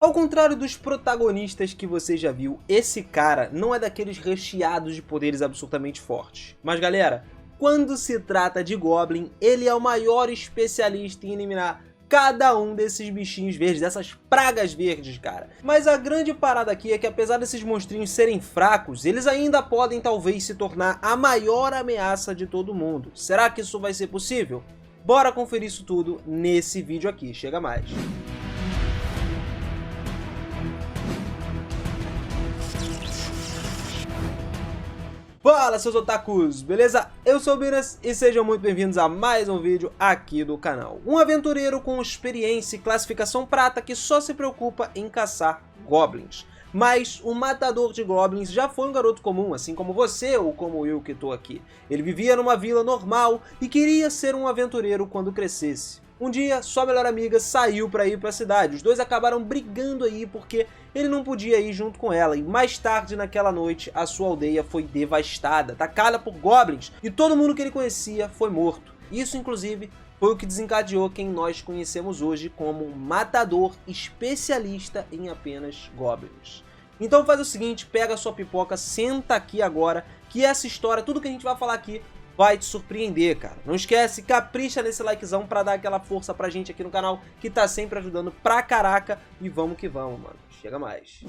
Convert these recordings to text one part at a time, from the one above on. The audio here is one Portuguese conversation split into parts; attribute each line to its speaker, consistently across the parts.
Speaker 1: Ao contrário dos protagonistas que você já viu, esse cara não é daqueles recheados de poderes absurdamente fortes. Mas galera, quando se trata de Goblin, ele é o maior especialista em eliminar cada um desses bichinhos verdes, dessas pragas verdes, cara. Mas a grande parada aqui é que apesar desses monstrinhos serem fracos, eles ainda podem talvez se tornar a maior ameaça de todo mundo. Será que isso vai ser possível? Bora conferir isso tudo nesse vídeo aqui, chega mais. Fala seus otakus, beleza? Eu sou o Binas e sejam muito bem-vindos a mais um vídeo aqui do canal. Um aventureiro com experiência e classificação prata que só se preocupa em caçar goblins. Mas o matador de goblins já foi um garoto comum, assim como você ou como eu que tô aqui. Ele vivia numa vila normal e queria ser um aventureiro quando crescesse. Um dia, sua melhor amiga saiu para ir para a cidade. Os dois acabaram brigando aí porque ele não podia ir junto com ela. E mais tarde naquela noite, a sua aldeia foi devastada, atacada por goblins. E todo mundo que ele conhecia foi morto. Isso, inclusive, foi o que desencadeou quem nós conhecemos hoje como um matador especialista em apenas goblins. Então faz o seguinte, pega a sua pipoca, senta aqui agora, que essa história, tudo que a gente vai falar aqui, vai te surpreender, cara. Não esquece, capricha nesse likezão pra dar aquela força pra gente aqui no canal, que tá sempre ajudando pra caraca. E vamos que vamos, mano. Chega mais.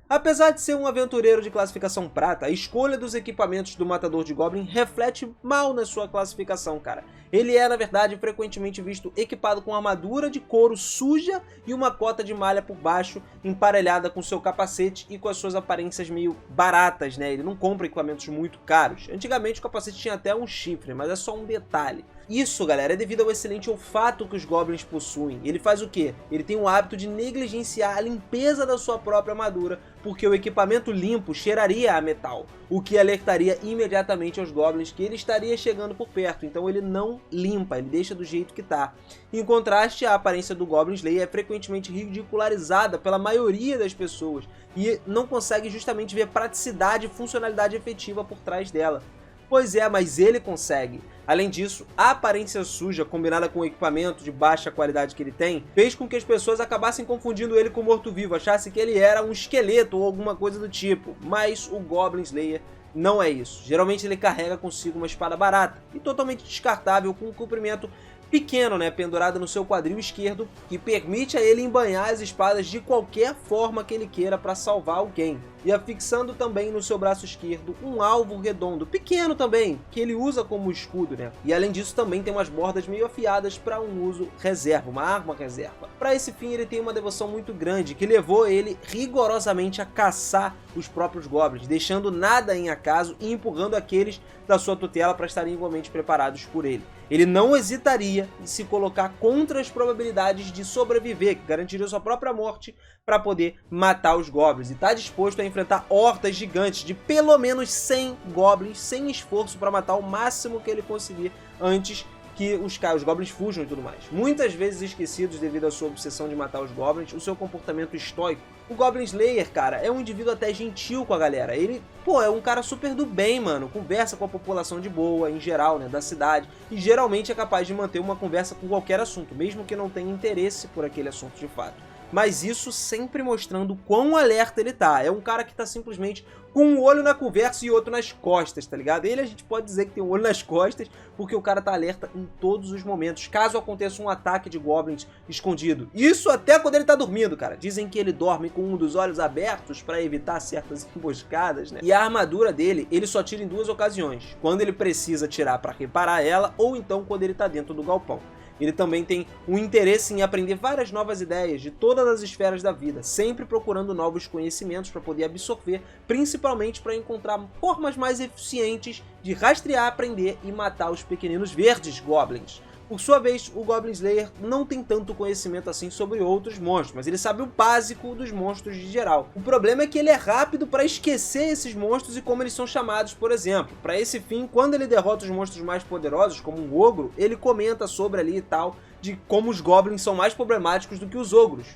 Speaker 1: Apesar de ser um aventureiro de classificação prata, a escolha dos equipamentos do matador de goblin reflete mal na sua classificação, cara. Ele é, na verdade, frequentemente visto equipado com armadura de couro suja e uma cota de malha por baixo, emparelhada com seu capacete e com as suas aparências meio baratas, né? Ele não compra equipamentos muito caros. Antigamente o capacete tinha até um chifre, mas é só um detalhe. Isso, galera, é devido ao excelente olfato que os goblins possuem. Ele faz o quê? Ele tem o hábito de negligenciar a limpeza da sua própria armadura, porque o equipamento limpo cheiraria a metal, o que alertaria imediatamente aos goblins que ele estaria chegando por perto. Então ele não limpa, ele deixa do jeito que tá. Em contraste, a aparência do Goblin Slayer é frequentemente ridicularizada pela maioria das pessoas e não consegue justamente ver praticidade e funcionalidade efetiva por trás dela. Pois é, mas ele consegue. Além disso, a aparência suja, combinada com o equipamento de baixa qualidade que ele tem, fez com que as pessoas acabassem confundindo ele com morto-vivo, achassem que ele era um esqueleto ou alguma coisa do tipo. Mas o Goblin Slayer não é isso. Geralmente ele carrega consigo uma espada barata e totalmente descartável, com um comprimento pequeno, né, pendurado no seu quadril esquerdo, que permite a ele embanhar as espadas de qualquer forma que ele queira para salvar alguém. E afixando também no seu braço esquerdo um alvo redondo, pequeno também, que ele usa como escudo, né? E além disso também tem umas bordas meio afiadas para um uso reserva, uma arma reserva. Para esse fim ele tem uma devoção muito grande, que levou ele rigorosamente a caçar os próprios goblins, deixando nada em acaso e empurrando aqueles da sua tutela para estarem igualmente preparados por ele. Ele não hesitaria em se colocar contra as probabilidades de sobreviver, que garantiria sua própria morte, para poder matar os goblins. E está disposto a enfrentar hordas gigantes de pelo menos 100 goblins, sem esforço, para matar o máximo que ele conseguir antes que os goblins fujam e tudo mais. Muitas vezes esquecidos devido à sua obsessão de matar os goblins, o seu comportamento estoico. O Goblin Slayer, cara, é um indivíduo até gentil com a galera. Ele, é um cara super do bem, mano. Conversa com a população de boa, em geral, né, da cidade. E geralmente é capaz de manter uma conversa com qualquer assunto, mesmo que não tenha interesse por aquele assunto de fato. Mas isso sempre mostrando quão alerta ele tá. É um cara que tá simplesmente com um olho na conversa e outro nas costas, tá ligado? Ele a gente pode dizer que tem um olho nas costas, porque o cara tá alerta em todos os momentos, caso aconteça um ataque de goblins escondido. Isso até quando ele tá dormindo, cara. Dizem que ele dorme com um dos olhos abertos para evitar certas emboscadas, né? E a armadura dele, ele só tira em duas ocasiões. Quando ele precisa tirar para reparar ela, ou então quando ele tá dentro do galpão. Ele também tem um interesse em aprender várias novas ideias de todas as esferas da vida, sempre procurando novos conhecimentos para poder absorver, principalmente para encontrar formas mais eficientes de rastrear, aprender e matar os pequeninos verdes goblins. Por sua vez, o Goblin Slayer não tem tanto conhecimento assim sobre outros monstros, mas ele sabe o básico dos monstros de geral. O problema é que ele é rápido para esquecer esses monstros e como eles são chamados, por exemplo. Para esse fim, quando ele derrota os monstros mais poderosos, como um ogro, ele comenta sobre ali e tal, de como os goblins são mais problemáticos do que os ogros.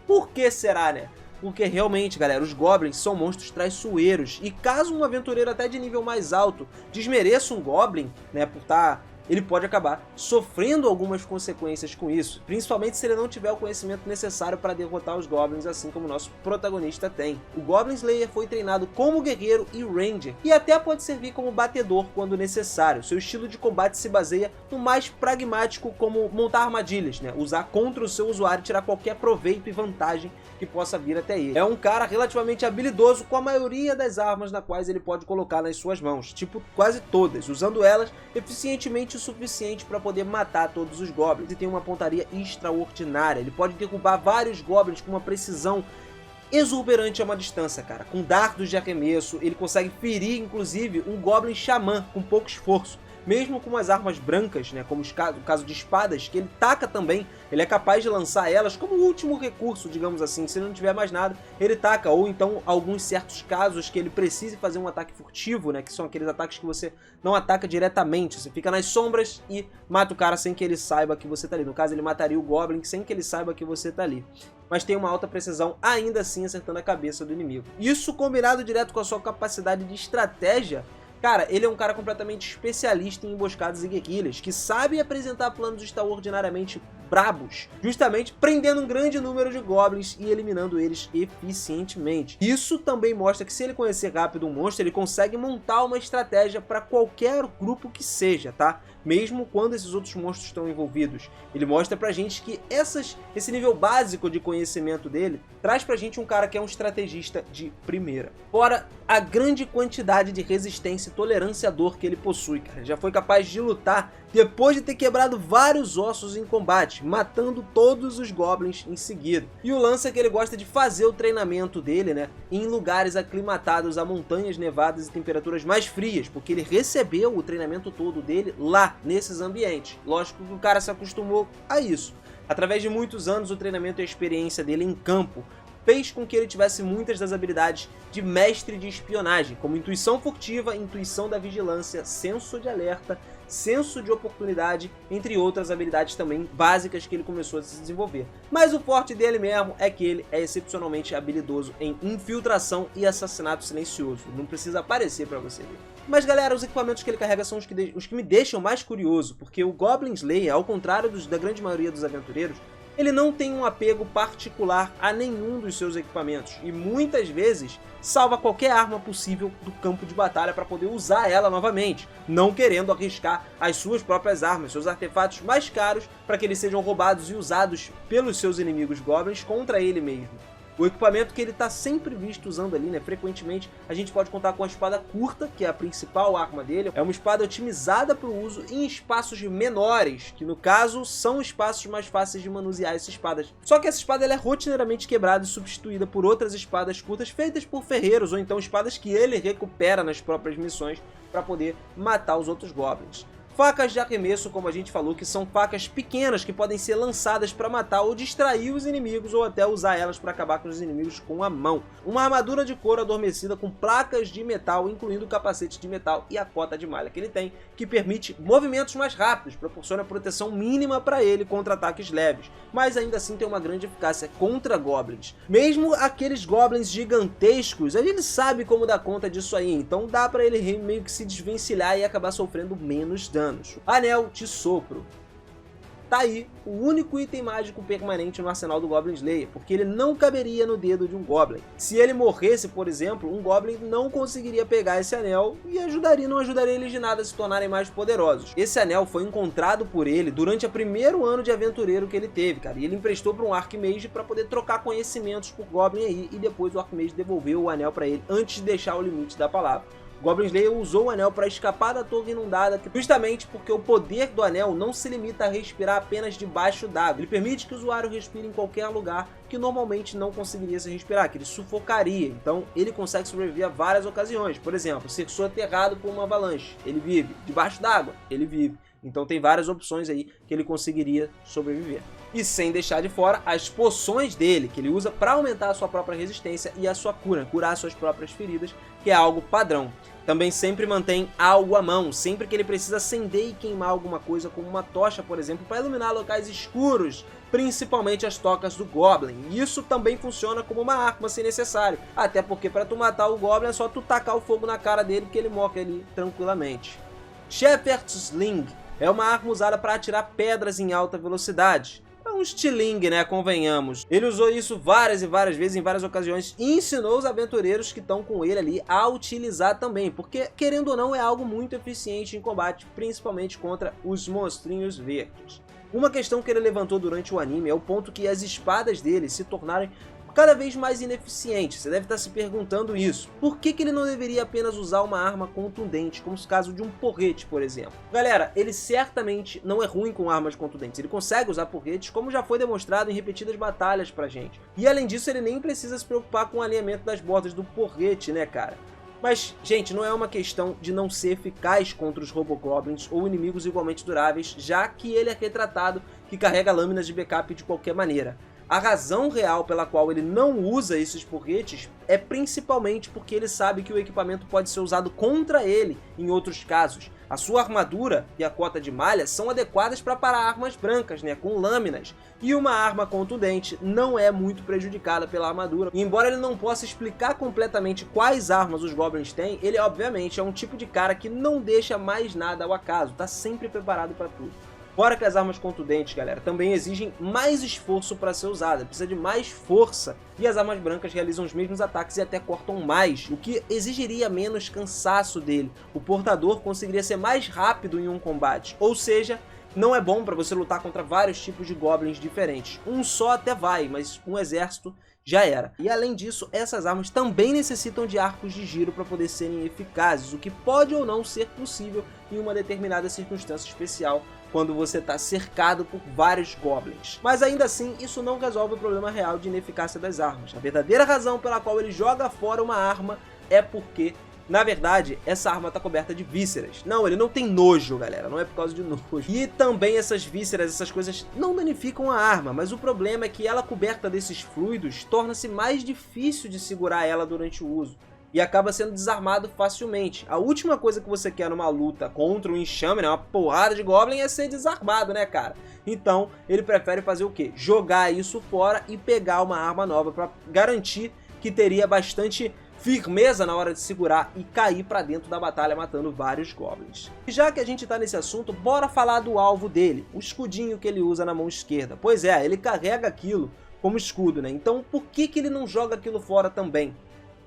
Speaker 1: Por que será, né? Porque realmente, galera, os goblins são monstros traiçoeiros, e caso um aventureiro até de nível mais alto desmereça um goblin, né, por estar ele pode acabar sofrendo algumas consequências com isso, principalmente se ele não tiver o conhecimento necessário para derrotar os Goblins, assim como o nosso protagonista tem. O Goblin Slayer foi treinado como guerreiro e ranger, e até pode servir como batedor quando necessário. Seu estilo de combate se baseia no mais pragmático, como montar armadilhas, né? Usar contra o seu usuário e tirar qualquer proveito e vantagem que possa vir até ele. É um cara relativamente habilidoso com a maioria das armas na quais ele pode colocar nas suas mãos, tipo quase todas, usando elas eficientemente o suficiente para poder matar todos os Goblins, e tem uma pontaria extraordinária. Ele pode derrubar vários Goblins com uma precisão exuberante a uma distância, cara. Com dardos de arremesso, ele consegue ferir inclusive um Goblin Xamã com pouco esforço. Mesmo com as armas brancas, né, como o caso de espadas, que ele taca também, ele é capaz de lançar elas como último recurso, digamos assim. Se ele não tiver mais nada, ele taca. Ou então, alguns certos casos que ele precise fazer um ataque furtivo, né, que são aqueles ataques que você não ataca diretamente. Você fica nas sombras e mata o cara sem que ele saiba que você tá ali. No caso, ele mataria o Goblin sem que ele saiba que você tá ali. Mas tem uma alta precisão, ainda assim acertando a cabeça do inimigo. Isso combinado direto com a sua capacidade de estratégia. Cara, ele é um cara completamente especialista em emboscadas e guerrilhas, que sabe apresentar planos extraordinariamente brabos, justamente prendendo um grande número de Goblins e eliminando eles eficientemente. Isso também mostra que se ele conhecer rápido um monstro, ele consegue montar uma estratégia para qualquer grupo que seja, tá? Mesmo quando esses outros monstros estão envolvidos. Ele mostra pra gente que esse nível básico de conhecimento dele traz pra gente um cara que é um estrategista de primeira. Fora a grande quantidade de resistência e tolerância à dor que ele possui, cara. Ele já foi capaz de lutar depois de ter quebrado vários ossos em combate, matando todos os Goblins em seguida. E o lance é que ele gosta de fazer o treinamento dele, né, em lugares aclimatados a montanhas nevadas e temperaturas mais frias, porque ele recebeu o treinamento todo dele lá, nesses ambientes. Lógico que o cara se acostumou a isso. Através de muitos anos, o treinamento e a experiência dele em campo fez com que ele tivesse muitas das habilidades de mestre de espionagem, como intuição furtiva, intuição da vigilância, senso de alerta, senso de oportunidade, entre outras habilidades também básicas que ele começou a se desenvolver. Mas o forte dele mesmo é que ele é excepcionalmente habilidoso em infiltração e assassinato silencioso. Não precisa aparecer para você ver. Mas galera, os equipamentos que ele carrega são os que me deixam mais curioso, porque o Goblin Slayer, ao contrário da grande maioria dos aventureiros, ele não tem um apego particular a nenhum dos seus equipamentos e muitas vezes salva qualquer arma possível do campo de batalha para poder usar ela novamente, não querendo arriscar as suas próprias armas, seus artefatos mais caros, para que eles sejam roubados e usados pelos seus inimigos Goblins contra ele mesmo. O equipamento que ele está sempre visto usando ali, né, frequentemente, a gente pode contar com a espada curta, que é a principal arma dele. É uma espada otimizada para o uso em espaços menores, que no caso são espaços mais fáceis de manusear essas espadas. Só que essa espada ela é rotineiramente quebrada e substituída por outras espadas curtas feitas por ferreiros, ou então espadas que ele recupera nas próprias missões para poder matar os outros Goblins. Facas de arremesso, como a gente falou, que são facas pequenas que podem ser lançadas para matar ou distrair os inimigos, ou até usar elas para acabar com os inimigos com a mão. Uma armadura de couro adormecida com placas de metal, incluindo o capacete de metal e a cota de malha que ele tem, que permite movimentos mais rápidos, proporciona proteção mínima para ele contra ataques leves, mas ainda assim tem uma grande eficácia contra Goblins. Mesmo aqueles Goblins gigantescos, ele sabe como dar conta disso aí, então dá para ele meio que se desvencilhar e acabar sofrendo menos dano. Anel de Sopro. Tá aí o único item mágico permanente no arsenal do Goblin Slayer, porque ele não caberia no dedo de um Goblin. Se ele morresse, por exemplo, um Goblin não conseguiria pegar esse anel e não ajudaria eles de nada a se tornarem mais poderosos. Esse anel foi encontrado por ele durante o primeiro ano de aventureiro que ele teve, cara, e ele emprestou para um Archmage para poder trocar conhecimentos por Goblin aí, e depois o Archmage devolveu o anel para ele antes de deixar o limite da palavra. Goblin Slayer usou o anel para escapar da torre inundada, justamente porque o poder do anel não se limita a respirar apenas debaixo d'água. Ele permite que o usuário respire em qualquer lugar que normalmente não conseguiria se respirar, que ele sufocaria. Então ele consegue sobreviver a várias ocasiões. Por exemplo, ser soterrado por uma avalanche, ele vive. Debaixo d'água, ele vive. Então tem várias opções aí que ele conseguiria sobreviver. E sem deixar de fora as poções dele, que ele usa para aumentar a sua própria resistência e a sua cura, curar suas próprias feridas, que é algo padrão. Também sempre mantém algo à mão, sempre que ele precisa acender e queimar alguma coisa, como uma tocha, por exemplo, para iluminar locais escuros, principalmente as tocas do Goblin. Isso também funciona como uma arma se necessário, até porque para tu matar o Goblin é só tu tacar o fogo na cara dele que ele morre ali tranquilamente. Shepherd's Sling. É uma arma usada para atirar pedras em alta velocidade. É um estilingue, né, convenhamos. Ele usou isso várias e várias vezes, em várias ocasiões, e ensinou os aventureiros que estão com ele ali a utilizar também, porque, querendo ou não, é algo muito eficiente em combate, principalmente contra os monstrinhos verdes. Uma questão que ele levantou durante o anime é o ponto que as espadas dele se tornarem cada vez mais ineficientes. Você deve estar se perguntando isso. Por que ele não deveria apenas usar uma arma contundente, como no caso de um porrete, por exemplo? Galera, ele certamente não é ruim com armas contundentes. Ele consegue usar porretes, como já foi demonstrado em repetidas batalhas pra gente. E além disso, ele nem precisa se preocupar com o alinhamento das bordas do porrete, né, cara? Mas, gente, não é uma questão de não ser eficaz contra os Robogoblins ou inimigos igualmente duráveis, já que ele é retratado que carrega lâminas de backup de qualquer maneira. A razão real pela qual ele não usa esses porretes é principalmente porque ele sabe que o equipamento pode ser usado contra ele em outros casos. A sua armadura e a cota de malha são adequadas para parar armas brancas, né, com lâminas. E uma arma contundente não é muito prejudicada pela armadura. E embora ele não possa explicar completamente quais armas os Goblins têm, ele obviamente é um tipo de cara que não deixa mais nada ao acaso, tá sempre preparado para tudo. Fora que as armas contundentes, galera, também exigem mais esforço para ser usada, precisa de mais força, e as armas brancas realizam os mesmos ataques e até cortam mais, o que exigiria menos cansaço dele. O portador conseguiria ser mais rápido em um combate, ou seja, não é bom para você lutar contra vários tipos de goblins diferentes. Um só até vai, mas um exército já era. E além disso, essas armas também necessitam de arcos de giro para poder serem eficazes, o que pode ou não ser possível em uma determinada circunstância especial, quando você está cercado por vários goblins. Mas ainda assim, isso não resolve o problema real de ineficácia das armas. A verdadeira razão pela qual ele joga fora uma arma é porque, na verdade, essa arma está coberta de vísceras. Não, ele não tem nojo, galera, não é por causa de nojo. E também essas vísceras, essas coisas não danificam a arma, mas o problema é que ela coberta desses fluidos torna-se mais difícil de segurar ela durante o uso. E acaba sendo desarmado facilmente. A última coisa que você quer numa luta contra um enxame, né, uma porrada de Goblin, é ser desarmado, né, cara? Então, ele prefere fazer o quê? Jogar isso fora e pegar uma arma nova para garantir que teria bastante firmeza na hora de segurar e cair pra dentro da batalha matando vários Goblins. E já que a gente tá nesse assunto, bora falar do alvo dele, o escudinho que ele usa na mão esquerda. Pois é, ele carrega aquilo como escudo, né? Então por que ele não joga aquilo fora também?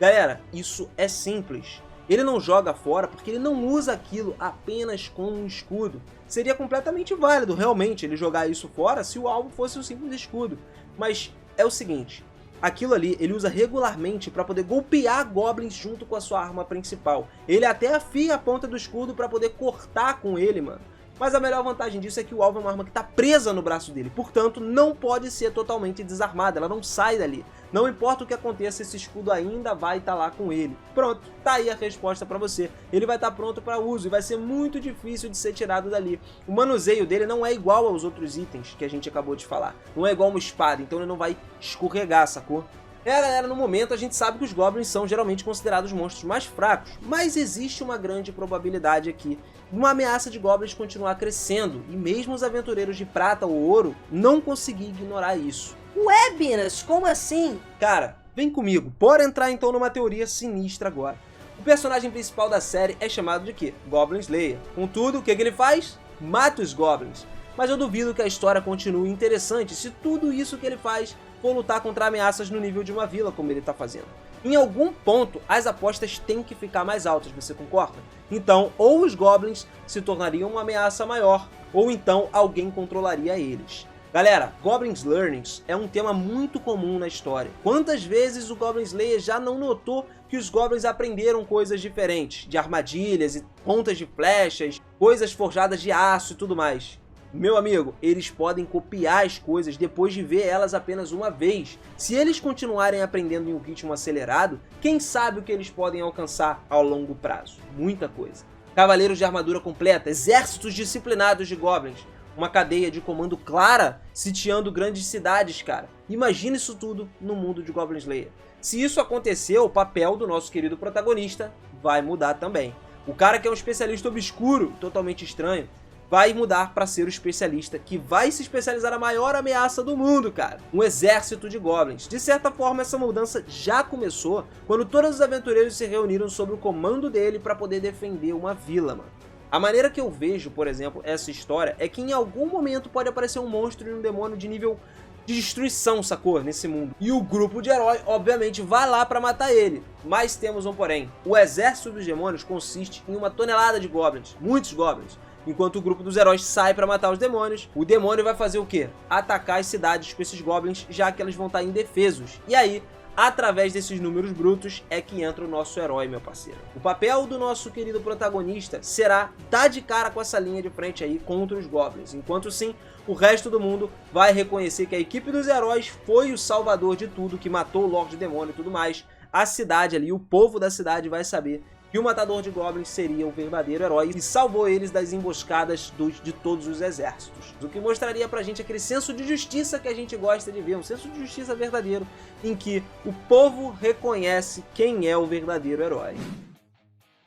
Speaker 1: Galera, isso é simples. Ele não joga fora porque ele não usa aquilo apenas como um escudo. Seria completamente válido, realmente, ele jogar isso fora se o alvo fosse um simples escudo. Mas é o seguinte, aquilo ali ele usa regularmente para poder golpear goblins junto com a sua arma principal. Ele até afia a ponta do escudo para poder cortar com ele, mano. Mas a melhor vantagem disso é que o alvo é uma arma que está presa no braço dele, portanto não pode ser totalmente desarmada, ela não sai dali. Não importa o que aconteça, esse escudo ainda vai estar lá com ele. Pronto, tá aí a resposta para você. Ele vai estar pronto para uso e vai ser muito difícil de ser tirado dali. O manuseio dele não é igual aos outros itens que a gente acabou de falar. Não é igual uma espada, então ele não vai escorregar, sacou? Galera, no momento a gente sabe que os Goblins são geralmente considerados monstros mais fracos, mas existe uma grande probabilidade aqui de uma ameaça de Goblins continuar crescendo, e mesmo os aventureiros de prata ou ouro não conseguir ignorar isso.
Speaker 2: Ué, Binas, como assim?
Speaker 1: Cara, vem comigo, bora entrar então numa teoria sinistra agora. O personagem principal da série é chamado de quê? Goblin Slayer. Contudo, o que ele faz? Mata os Goblins. Mas eu duvido que a história continue interessante se tudo isso que ele faz for lutar contra ameaças no nível de uma vila, como ele está fazendo. Em algum ponto, as apostas têm que ficar mais altas, você concorda? Então, ou os Goblins se tornariam uma ameaça maior, ou então alguém controlaria eles. Galera, Goblins Learnings é um tema muito comum na história. Quantas vezes o Goblin Slayer já não notou que os Goblins aprenderam coisas diferentes, de armadilhas e pontas de flechas, coisas forjadas de aço e tudo mais? Meu amigo, eles podem copiar as coisas depois de ver elas apenas uma vez. Se eles continuarem aprendendo em um ritmo acelerado, quem sabe o que eles podem alcançar ao longo prazo? Muita coisa. Cavaleiros de armadura completa, exércitos disciplinados de Goblins, uma cadeia de comando clara sitiando grandes cidades, cara. Imagina isso tudo no mundo de Goblin Slayer. Se isso acontecer, o papel do nosso querido protagonista vai mudar também. O cara que é um especialista obscuro, totalmente estranho, vai mudar para ser o especialista que vai se especializar na maior ameaça do mundo, cara. Um exército de Goblins. De certa forma, essa mudança já começou quando todos os aventureiros se reuniram sob o comando dele para poder defender uma vila, mano. A maneira que eu vejo, por exemplo, essa história é que em algum momento pode aparecer um monstro e um demônio de nível de destruição, sacou? Nesse mundo. E o grupo de herói, obviamente, vai lá pra matar ele. Mas temos um porém. O exército dos demônios consiste em 1 tonelada de goblins, muitos goblins. Enquanto o grupo dos heróis sai pra matar os demônios, o demônio vai fazer o quê? Atacar as cidades com esses goblins, já que elas vão estar indefesos. E aí, através desses números brutos é que entra o nosso herói, meu parceiro. O papel do nosso querido protagonista será dar de cara com essa linha de frente aí contra os goblins. Enquanto sim, o resto do mundo vai reconhecer que a equipe dos heróis foi o salvador de tudo, que matou o Lorde Demônio e tudo mais. A cidade ali, o povo da cidade vai saber que o matador de goblins seria o verdadeiro herói e salvou eles das emboscadas de todos os exércitos. O que mostraria pra gente aquele senso de justiça que a gente gosta de ver, um senso de justiça verdadeiro, em que o povo reconhece quem é o verdadeiro herói.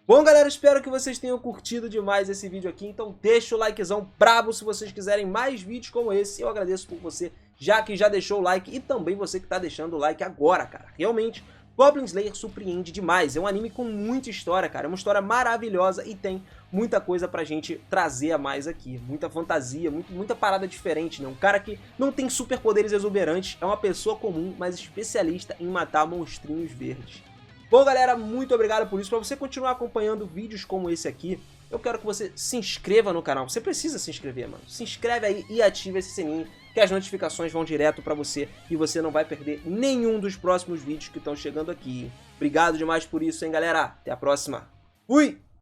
Speaker 1: Bom, galera, espero que vocês tenham curtido demais esse vídeo aqui, então deixa o likezão brabo se vocês quiserem mais vídeos como esse. Eu agradeço por você, já que já deixou o like, e também você que tá deixando o like agora, cara. Realmente, Goblin Slayer surpreende demais, é um anime com muita história, cara, é uma história maravilhosa e tem muita coisa pra gente trazer a mais aqui, muita fantasia, muita parada diferente, né? Um cara que não tem superpoderes exuberantes, é uma pessoa comum, mas especialista em matar monstrinhos verdes. Bom, galera, muito obrigado por isso. Pra você continuar acompanhando vídeos como esse aqui, eu quero que você se inscreva no canal. Você precisa se inscrever, mano. Se inscreve aí e ativa esse sininho, que as notificações vão direto pra você e você não vai perder nenhum dos próximos vídeos que estão chegando aqui. Obrigado demais por isso, hein, galera. Até a próxima. Fui!